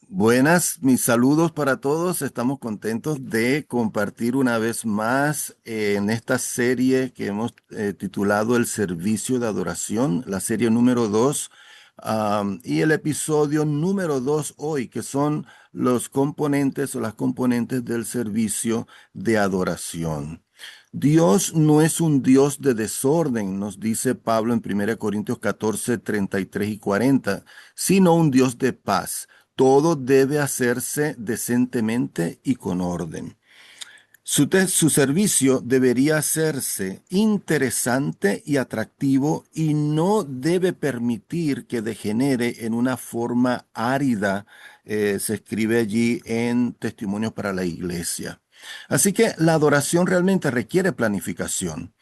Buenas, mis saludos para todos. Estamos contentos de compartir una vez más en esta serie que hemos titulado El Servicio de Adoración, la serie número 2, y el episodio número 2 hoy, que son los componentes o las componentes del servicio de adoración. Dios no es un Dios de desorden, nos dice Pablo en 1 Corintios 14, 33 y 40, sino un Dios de paz. Todo debe hacerse decentemente y con orden. Su servicio debería hacerse interesante y atractivo y no debe permitir que degenere en una forma árida. Se escribe allí en Testimonios para la Iglesia. Así que la adoración realmente requiere planificación.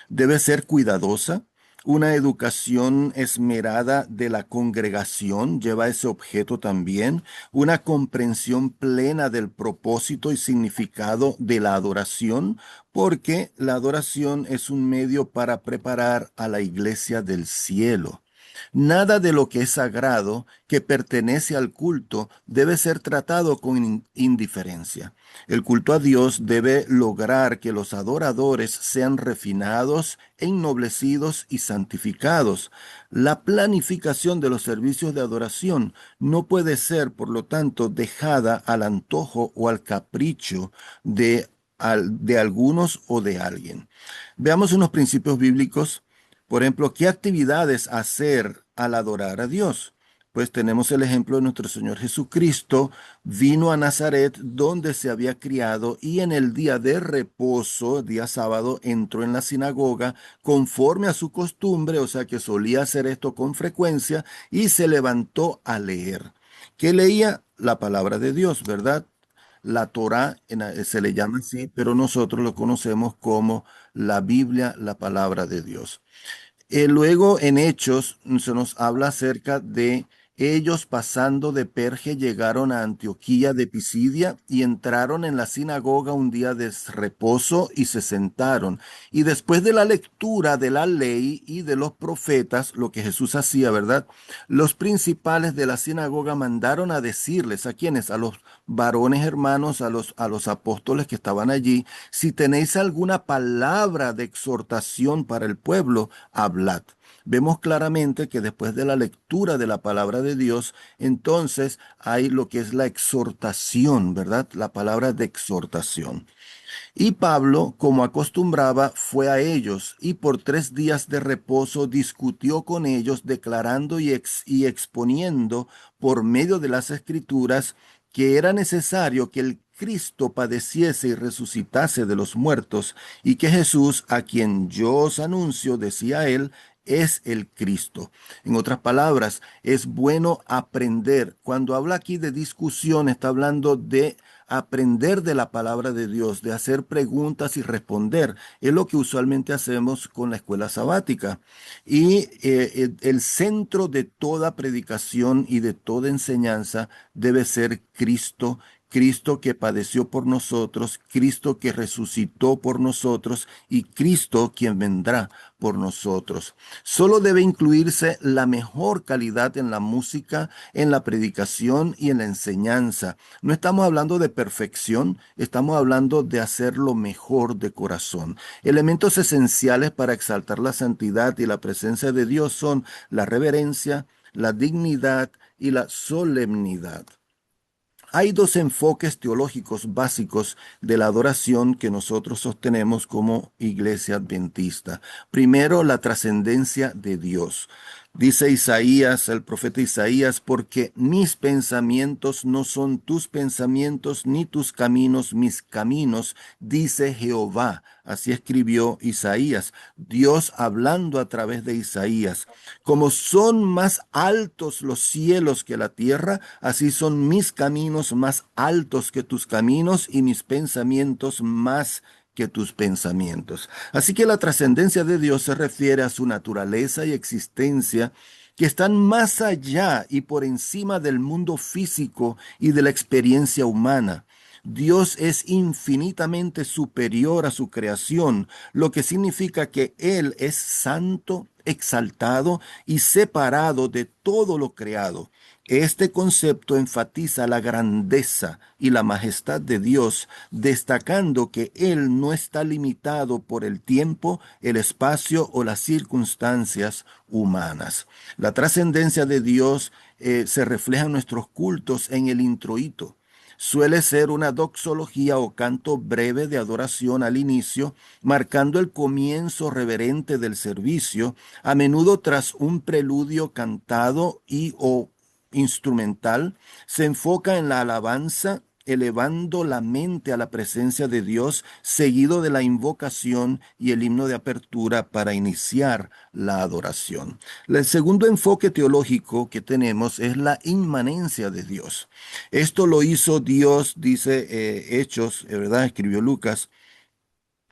Debe ser cuidadosa. Una educación esmerada de la congregación lleva ese objeto también. Una comprensión plena del propósito y significado de la adoración, porque la adoración es un medio para preparar a la iglesia del cielo. Nada de lo que es sagrado, que pertenece al culto, debe ser tratado con indiferencia. El culto a Dios debe lograr que los adoradores sean refinados, ennoblecidos y santificados. La planificación de los servicios de adoración no puede ser, por lo tanto, dejada al antojo o al capricho de algunos o de alguien. Veamos unos principios bíblicos. Por ejemplo, ¿qué actividades hacer al adorar a Dios? Pues tenemos el ejemplo de nuestro Señor Jesucristo. Vino a Nazaret, donde se había criado, y en el día de reposo, día sábado, entró en la sinagoga conforme a su costumbre, o sea que solía hacer esto con frecuencia, y se levantó a leer. ¿Qué leía? La palabra de Dios, ¿verdad? La Torá se le llama así, pero nosotros lo conocemos como la Biblia, la palabra de Dios. Luego en Hechos se nos habla acerca de ellos pasando de Perge llegaron a Antioquía de Pisidia y entraron en la sinagoga un día de reposo y se sentaron. Y después de la lectura de la ley y de los profetas, lo que Jesús hacía, ¿verdad? Los principales de la sinagoga mandaron a decirles a quienes, a los varones hermanos, a los apóstoles que estaban allí, si tenéis alguna palabra de exhortación para el pueblo, hablad. Vemos claramente que después de la lectura de la palabra de Dios, entonces hay lo que es la exhortación, ¿verdad? La palabra de exhortación. Y Pablo, como acostumbraba, fue a ellos y por 3 días de reposo discutió con ellos, declarando y exponiendo por medio de las escrituras que era necesario que el Cristo padeciese y resucitase de los muertos, y que Jesús, a quien yo os anuncio, decía él, es el Cristo. En otras palabras, es bueno aprender. Cuando habla aquí de discusión, está hablando de aprender de la palabra de Dios, de hacer preguntas y responder. Es lo que usualmente hacemos con la escuela sabática. Y el centro de toda predicación y de toda enseñanza debe ser Cristo. Cristo que padeció por nosotros, Cristo que resucitó por nosotros y Cristo quien vendrá por nosotros. Solo debe incluirse la mejor calidad en la música, en la predicación y en la enseñanza. No estamos hablando de perfección, estamos hablando de hacerlo mejor de corazón. Elementos esenciales para exaltar la santidad y la presencia de Dios son la reverencia, la dignidad y la solemnidad. Hay dos enfoques teológicos básicos de la adoración que nosotros sostenemos como iglesia adventista. Primero, la trascendencia de Dios. Dice Isaías, el profeta Isaías, porque mis pensamientos no son tus pensamientos, ni tus caminos mis caminos, dice Jehová. Así escribió Isaías, Dios hablando a través de Isaías. Como son más altos los cielos que la tierra, así son mis caminos más altos que tus caminos y mis pensamientos más que tus pensamientos. Así que la trascendencia de Dios se refiere a su naturaleza y existencia que están más allá y por encima del mundo físico y de la experiencia humana. Dios es infinitamente superior a su creación, lo que significa que Él es santo, exaltado y separado de todo lo creado. Este concepto enfatiza la grandeza y la majestad de Dios, destacando que Él no está limitado por el tiempo, el espacio o las circunstancias humanas. La trascendencia de Dios se refleja en nuestros cultos en el introito. Suele ser una doxología o canto breve de adoración al inicio, marcando el comienzo reverente del servicio, a menudo tras un preludio cantado y o instrumental. Se enfoca en la alabanza, elevando la mente a la presencia de Dios, seguido de la invocación y el himno de apertura para iniciar la adoración. El segundo enfoque teológico que tenemos es la inmanencia de Dios. Esto lo hizo Dios, dice Hechos, ¿verdad? Escribió Lucas.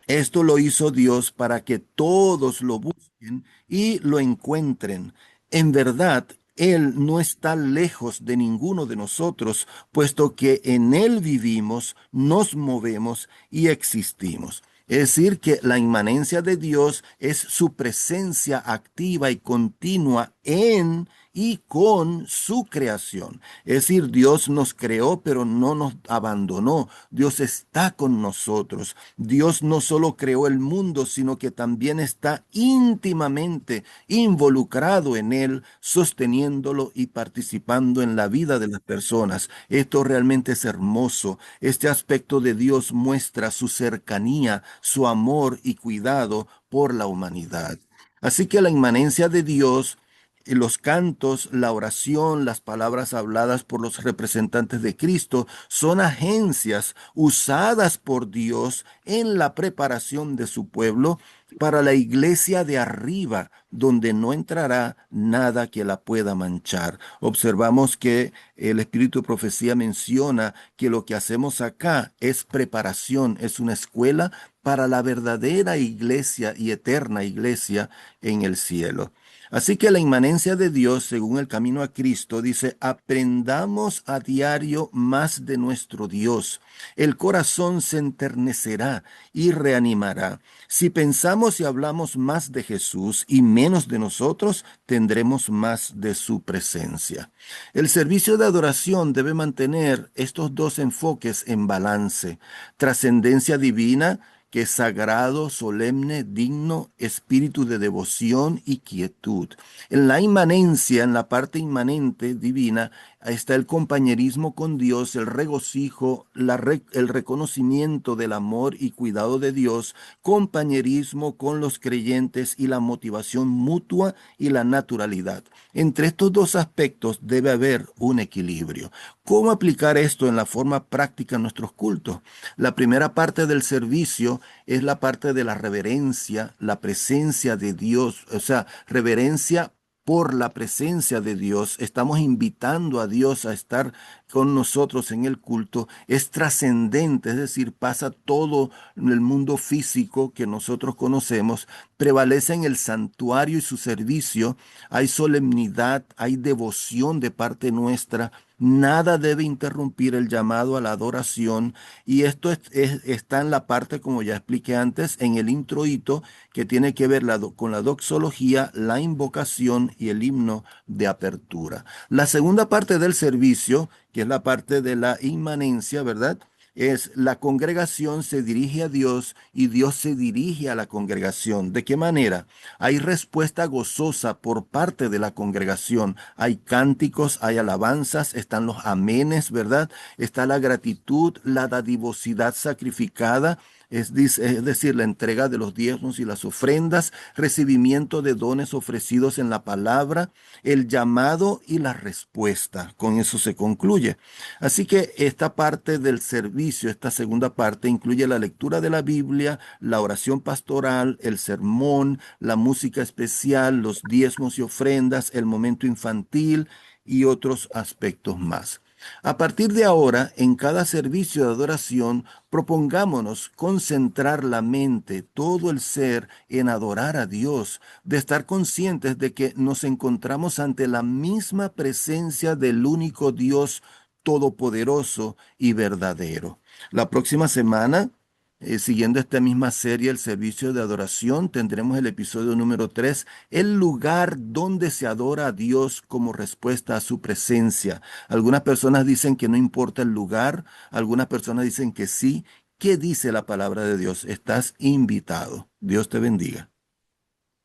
Esto lo hizo Dios para que todos lo busquen y lo encuentren. En verdad, Él no está lejos de ninguno de nosotros, puesto que en Él vivimos, nos movemos y existimos. Es decir, que la inmanencia de Dios es su presencia activa y continua en y con su creación. Es decir, Dios nos creó, pero no nos abandonó. Dios está con nosotros. Dios no solo creó el mundo, sino que también está íntimamente involucrado en él, sosteniéndolo y participando en la vida de las personas. Esto realmente es hermoso. Este aspecto de Dios muestra su cercanía, su amor y cuidado por la humanidad. Así que la inmanencia de Dios, los cantos, la oración, las palabras habladas por los representantes de Cristo son agencias usadas por Dios en la preparación de su pueblo para la iglesia de arriba, donde no entrará nada que la pueda manchar. Observamos que el Espíritu de Profecía menciona que lo que hacemos acá es preparación, es una escuela para la verdadera iglesia y eterna iglesia en el cielo. Así que la inmanencia de Dios, según el camino a Cristo, dice, aprendamos a diario más de nuestro Dios. El corazón se enternecerá y reanimará. Si pensamos y hablamos más de Jesús y menos de nosotros, tendremos más de su presencia. El servicio de adoración debe mantener estos dos enfoques en balance: trascendencia divina, que es sagrado, solemne, digno, espíritu de devoción y quietud. En la inmanencia, en la parte inmanente divina, está el compañerismo con Dios, el regocijo, el reconocimiento del amor y cuidado de Dios, compañerismo con los creyentes y la motivación mutua y la naturalidad. Entre estos dos aspectos debe haber un equilibrio. ¿Cómo aplicar esto en la forma práctica en nuestros cultos? La primera parte del servicio es la parte de la reverencia, la presencia de Dios, o sea, reverencia por la presencia de Dios. Estamos invitando a Dios a estar con nosotros en el culto. Es trascendente, es decir, pasa todo el mundo físico que nosotros conocemos, prevalece en el santuario y su servicio. Hay solemnidad, hay devoción de parte nuestra. Nada debe interrumpir el llamado a la adoración, y esto está en la parte, como ya expliqué antes, en el introito, que tiene que ver con la doxología, la invocación y el himno de apertura. La segunda parte del servicio, que es la parte de la inmanencia, ¿verdad? Es la congregación se dirige a Dios y Dios se dirige a la congregación. ¿De qué manera? Hay respuesta gozosa por parte de la congregación. Hay cánticos, hay alabanzas, están los amenes, ¿verdad? Está la gratitud, la dadivosidad sacrificada, es decir, la entrega de los diezmos y las ofrendas, recibimiento de dones ofrecidos en la palabra, el llamado y la respuesta. Con eso se concluye. Así que esta parte del servicio, esta segunda parte, incluye la lectura de la Biblia, la oración pastoral, el sermón, la música especial, los diezmos y ofrendas, el momento infantil y otros aspectos más. A partir de ahora, en cada servicio de adoración, propongámonos concentrar la mente, todo el ser, en adorar a Dios, de estar conscientes de que nos encontramos ante la misma presencia del único Dios todopoderoso y verdadero. La próxima semana Siguiendo esta misma serie, el servicio de adoración, tendremos el episodio número 3, el lugar donde se adora a Dios como respuesta a su presencia. Algunas personas dicen que no importa el lugar, algunas personas dicen que sí. ¿Qué dice la palabra de Dios? Estás invitado. Dios te bendiga.